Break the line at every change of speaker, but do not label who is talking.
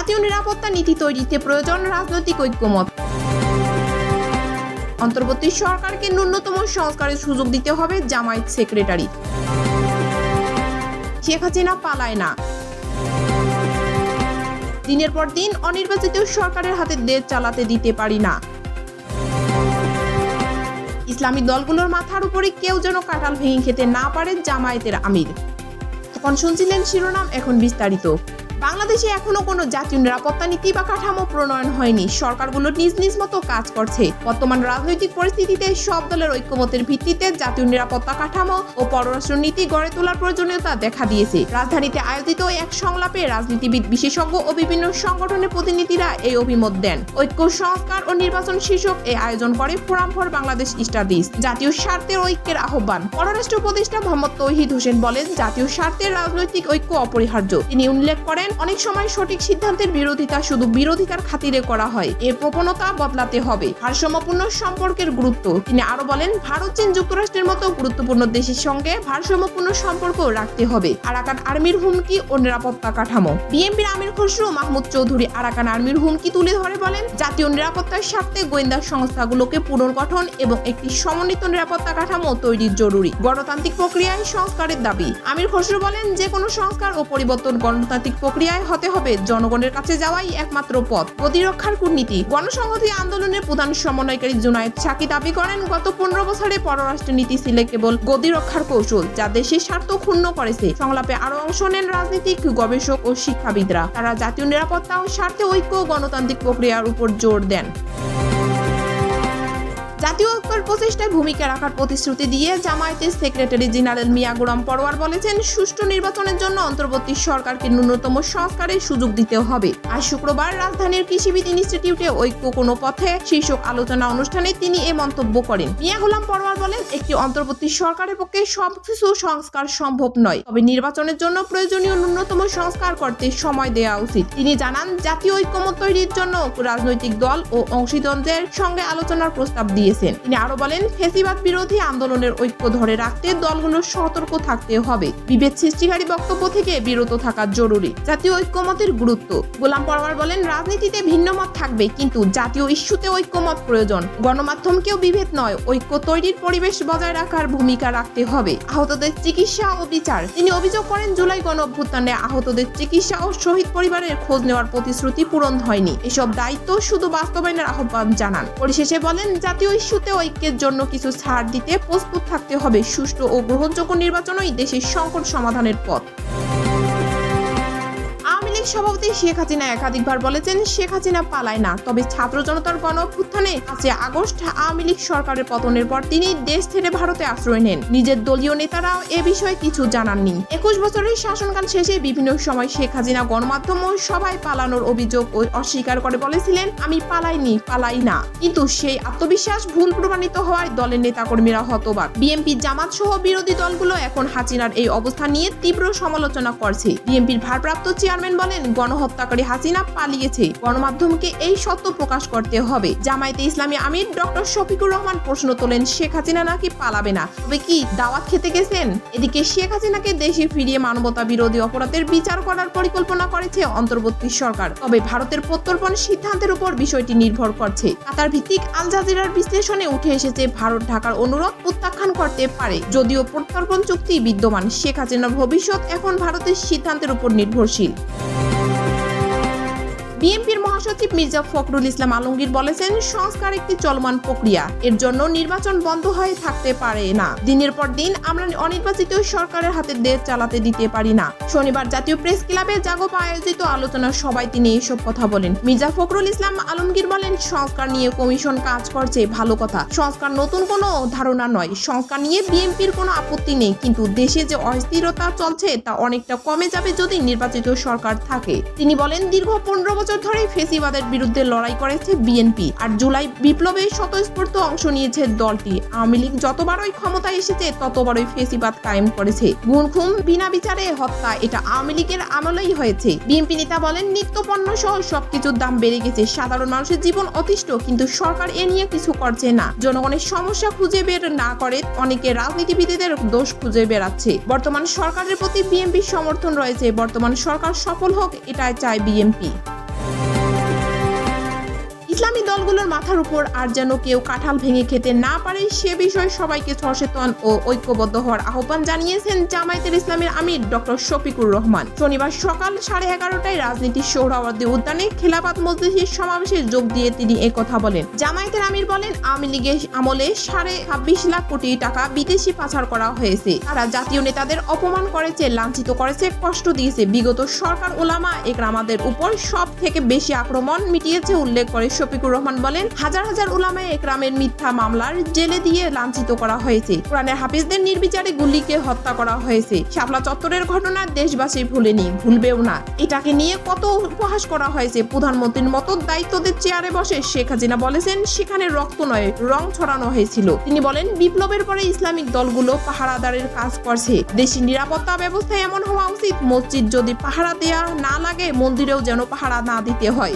জাতীয় নিরাপত্তা নীতি তৈরিতে প্রয়োজন রাজনৈতিক ঐক্যমত। অন্তর্বর্তী সরকারকে ন্যূনতম সংস্কারের সুযোগ দিতে হবে জামায়াত সেক্রেটারি। শেখ হাসিনা পালায় না। দিনের পর দিন অনির্বাচিত সরকারের হাতে দেশ চালাতে দিতে পারি না। ইসলামী দলগুলোর মাথার উপরে কেউ যেন কাঁঠাল ভেঙে খেতে না পারে জামায়াতের আমির। তখন শুনছিলেন শিরোনাম, এখন বিস্তারিত। বাংলাদেশে এখনো কোনো জাতীয় নিরাপত্তা নীতি বা কাঠামো প্রণয়ন হয়নি। সরকারগুলো নিজ নিজ মতো কাজ করছে। বর্তমান রাজনৈতিক পরিস্থিতিতে সব দলের ঐক্যমতের ভিত্তিতে জাতীয় নিরাপত্তা কাঠামো ও পররাষ্ট্র নীতি গড়ে তোলার প্রয়োজনীয়তা দেখা দিয়েছে। রাজধানীতে আয়োজিত এক সংলাপে রাজনীতিবিদ, বিশেষজ্ঞ ও বিভিন্ন সংগঠনের প্রতিনিধিরা এই অভিমত দেন। ঐক্য, সংস্কার ও নির্বাচন শীর্ষক এই আয়োজন করে ফোরাম ফর বাংলাদেশ স্টাডিজ। জাতীয় স্বার্থের ঐক্যের আহ্বান। পররাষ্ট্র উপদেষ্টা মোহাম্মদ তৌহিদ হোসেন বলেন, জাতীয় স্বার্থের রাজনৈতিক ঐক্য অপরিহার্য। তিনি উল্লেখ করেন, অনেক সময় সঠিক সিদ্ধান্তের বিরোধিতা শুধু বিরোধিতার খাতিরে করা হয়। এর প্রবণতা বদলাতে হবে। ভারসাম্যপূর্ণ সম্পর্কের গুরুত্ব। তিনি আরো বলেন, ভারত, চীন, যুক্তরাষ্ট্রের মতো গুরুত্বপূর্ণ দেশের সঙ্গে ভারসাম্যপূর্ণ সম্পর্ক রাখতে হবে। আরাকান আর্মির হুমকি ও নিরাপত্তা কাঠামো। বিএনপির আমির খসরু মাহমুদ চৌধুরী আরাকান আর্মির হুমকি তুলে ধরে বলেন, জাতীয় নিরাপত্তার স্বার্থে গোয়েন্দা সংস্থাগুলোকে পুনর্গঠন এবং একটি সমন্বিত নিরাপত্তা কাঠামো তৈরি জরুরি। গণতান্ত্রিক প্রক্রিয়ায় সংস্কারের দাবি। আমির খসরু বলেন, যে কোনো সংস্কার ও পরিবর্তন গণতান্ত্রিক প্রক্রিয়ায় হতে হবে। জনগণের কাছে যাওয়াই একমাত্র পথ। প্রতিরক্ষার কূটনীতি। গণসংহতি আন্দোলনের প্রধান সমন্বয়কারী জুনায়েদ সাকি দাবি করেন, গত 15 বছরে পররাষ্ট্র নীতি ছিল কেবল গতিরক্ষার কৌশল, যা দেশের স্বার্থ ক্ষুণ্ণ করেছে। সংলাপে আরো অংশ নেন রাজনীতিক, গবেষক ও শিক্ষাবিদরা। তারা জাতীয় নিরাপত্তা ও স্বার্থে ঐক্য ও গণতান্ত্রিক প্রক্রিয়ার উপর জোর দেন। জাতীয় ঐক্যের প্রচেষ্টায় ভূমিকা রাখার প্রতিশ্রুতি দিয়ে জামায়াতের সেক্রেটারি জেনারেল মিয়া গোলাম পরোয়ার বলেছেন, সুষ্ঠু নির্বাচনের জন্য অন্তর্বর্তী সরকারকে ন্যূনতম সংস্কারের সুযোগ দিতে হবে। আজ শুক্রবার রাজধানীর কৃষিবিদ ইনস্টিটিউটে ঐক্য কোনো পথে শীর্ষক আলোচনা অনুষ্ঠানে তিনি এ মন্তব্য করেন। মিয়া গোলাম পরোয়ার বলেন, একটি অন্তর্বর্তী সরকারের পক্ষে সবকিছু সংস্কার সম্ভব নয়, তবে নির্বাচনের জন্য প্রয়োজনীয় ন্যূনতম সংস্কার করতে সময় দেওয়া উচিত। তিনি জানান, জাতীয় ঐক্যমত তৈরির জন্য রাজনৈতিক দল ও অংশীদারদের সঙ্গে আলোচনার প্রস্তাব দিয়েছেন। তিনি আরো বলেন, ফ্যাসিবাদ বিরোধী আন্দোলনের ঐক্য ধরে রাখতে দলগুলোর সতর্ক থাকতে হবে। বিভেদ সৃষ্টিকারী বক্তব্য থেকে বিরত থাকা জরুরি। জাতীয় ঐক্যমতের গুরুত্ব। গোলাম পরোয়ার বলেন, রাজনীতিতে ভিন্ন মত থাকবে, কিন্তু জাতীয় ইস্যুতে ঐক্যমত প্রয়োজন। গণমাধ্যমকেও বিভেদ নয়, ঐক্য তৈরির পরিবেশ বজায় রাখার ভূমিকা রাখতে হবে। আহতদের চিকিৎসা ও বিচার। তিনি অভিযোগ করেন, জুলাই গণ অভ্যুত্থানে আহতদের চিকিৎসা ও শহীদ পরিবারের খোঁজ নেওয়ার প্রতিশ্রুতি পূরণ হয়নি। এসব দায়িত্ব শুধু বাস্তবায়নের আহ্বান জানান। পরিশেষে বলেন, জাতীয় ইস্যুতে ঐক্যের জন্য কিছু ছাড় দিতে প্রস্তুত থাকতে হবে। সুষ্ঠু ও গ্রহণযোগ্য নির্বাচনই দেশের সংকট সমাধানের পথ। সভাপতি শেখ হাসিনা একাধিকবার বলেছেন, শেখ হাসিনা পালায় না, তবে ছাত্র জনতার গণ অভ্যুত্থানে 5 আগস্ট আওয়ামী লীগ সরকারের পতনের পর তিনি দেশ ছেড়ে ভারতে আশ্রয় নেন। নিজের দলীয় নেতারাও এ বিষয়ে কিছু জানাননি। 21 বছরের শাসনকাল শেষে বিভিন্ন সময় শেখ হাসিনা গণমাধ্যম ও সবাই পালানোর অভিযোগ অস্বীকার করে বলেছিলেন, আমি পালাই না। কিন্তু সেই আত্মবিশ্বাস ভুল প্রমাণিত হওয়ায় দলের নেতাকর্মীরা হতবাক। বিএনপি, জামাত সহ বিরোধী দলগুলো এখন হাসিনার এই অবস্থা নিয়ে তীব্র সমালোচনা করছে। বিএনপির ভারপ্রাপ্ত চেয়ারম্যান বলেন, গণহত্যাকারী হাসিনা পালিয়েছে, গণমাধ্যমকে এই সত্য প্রকাশ করতে হবে। জামায়াতে ইসলামী আমির ডক্টর শফিকুর রহমান প্রশ্ন তোলেন, শেখ হাসিনা নাকি পালাবে না, তবে কি দাওয়াত খেতে গেছেন? এদিকে শেখ হাসিনাকে দেশে ফিরিয়ে মানবতা বিরোধী অপরাধের বিচার করার পরিকল্পনা করেছে অন্তর্বর্তী সরকার। তবে ভারতের প্রত্যর্পণ সিদ্ধান্তের উপর বিষয়টি নির্ভর করছে। কাতার ভিত্তিক আল জাজিরার বিশ্লেষণে উঠে এসেছে, ভারত ঢাকার অনুরোধ প্রত্যাখ্যান করতে পারে। যদিও প্রত্যর্পণ চুক্তি বিদ্যমান, শেখ হাসিনার ভবিষ্যৎ এখন ভারতের সিদ্ধান্তের উপর নির্ভরশীল। বিএনপির মহাসচিব মির্জা ফখরুল ইসলাম আলমগীর বলেছেন, সংস্কার একটি চলমান প্রক্রিয়া, এর জন্য নির্বাচন বন্ধ হয়ে থাকতে পারে না। দিনের পর দিন আমরা অনির্বাচিত সরকারের হাতে দেশ চালাতে দিতে পারি না। শনিবার জাতীয় প্রেস ক্লাবে জাগোপা আয়োজিত আলোচনার সভায় তিনি এসব কথা বলেন। মির্জা ফখরুল ইসলাম আলমগীর বলেন, সংস্কার নিয়ে কমিশন কাজ করছে, ভালো কথা। সংস্কার নতুন কোনো ধারণা নয়। সংস্কার নিয়ে বিএনপির কোনো আপত্তি নেই, কিন্তু দেশে যে অস্থিরতা চলছে তা অনেকটা কমে যাবে যদি নির্বাচিত সরকার থাকে। তিনি বলেন, দীর্ঘ 15 বছর ধরে ফ্যাসিবাদের বিরুদ্ধে লড়াই করেছে বিএনপি, আর জুলাই বিপ্লবে স্বতঃস্ফূর্ত অংশ নিয়েছে দলটি। আওয়ামী লীগ যতবারই ক্ষমতায় এসেছে ততবারই ফ্যাসিবাদ কায়েম করেছে। গুম খুন, বিনা বিচারে হত্যা, এটা আওয়ামী লীগের আমলেই হয়েছে। বিএনপি নেতা বলেন, নিত্য পণ্য সহ সবকিছুর দাম বেড়ে গেছে, সাধারণ মানুষের জীবন অতিষ্ঠ, কিন্তু সরকার এ নিয়ে কিছু করছে না। জনগণের সমস্যা খুঁজে বের না করে অনেকে রাজনীতিবিদদের দোষ খুঁজে বেড়াচ্ছে। বর্তমান সরকারের প্রতি বিএনপির সমর্থন রয়েছে। বর্তমান সরকার সফল হোক, এটাই চায় বিএনপি। ইসলামী দলগুলোর মাথার উপর আর যেন কেউ কাঁঠাল ভেঙে খেতে না পারে সে বিষয়ে সবাইকে সচেতন ও ঐক্যবদ্ধ হওয়ার আহ্বান জানিয়েছেন জামায়াতের ইসলামের আমির ডক্টর শফিকুর রহমান। শনিবার সকাল 11:30টায় রাজনীতির সোহরাওয়ার্দী উদ্যানে খেলাফত মজলিসের সমাবেশে যোগ দিয়ে তিনি একথা বলেন। জামায়াতের আমির বলেন, আওয়ামী লীগের আমলে 26.5 লাখ কোটি টাকা বিদেশি পাচার করা হয়েছে। তারা জাতীয় নেতাদের অপমান করেছে, লাঞ্ছিত করেছে, কষ্ট দিয়েছে। বিগত সরকার ওলামা একরামাদের উপর সব থেকে বেশি আক্রমণ মিটিয়েছে উল্লেখ করে শফিকুর রহমান বলেন, হাজার হাজার উলামায়ে একরামের মিথ্যা মামলার জেলে দিয়ে লাঞ্ছিত করা হয়েছে। কোরআনের হাফিজদের নির্বিচারে গুলিকে হত্যা করা হয়েছে। শাপলা চত্বরের ঘটনা দেশবাসী ভুলেনি, ভুলবেও না। এটাকে নিয়ে কত উপহাস করা হয়েছে। প্রধানমন্ত্রীর মতো দায়িত্বদের চেয়ারে বসে শেখ হাসিনা বলেছেন সেখানে রক্ত নয় রং ছড়ানো হয়েছিল। তিনি বলেন, বিপ্লবের পরে ইসলামিক দলগুলো পাহারাদারের কাজ করছে। দেশি নিরাপত্তা ব্যবস্থা এমন হওয়া উচিত, মসজিদ যদি পাহারা দেয়া না লাগে মন্দিরেও যেন পাহারা না দিতে হয়।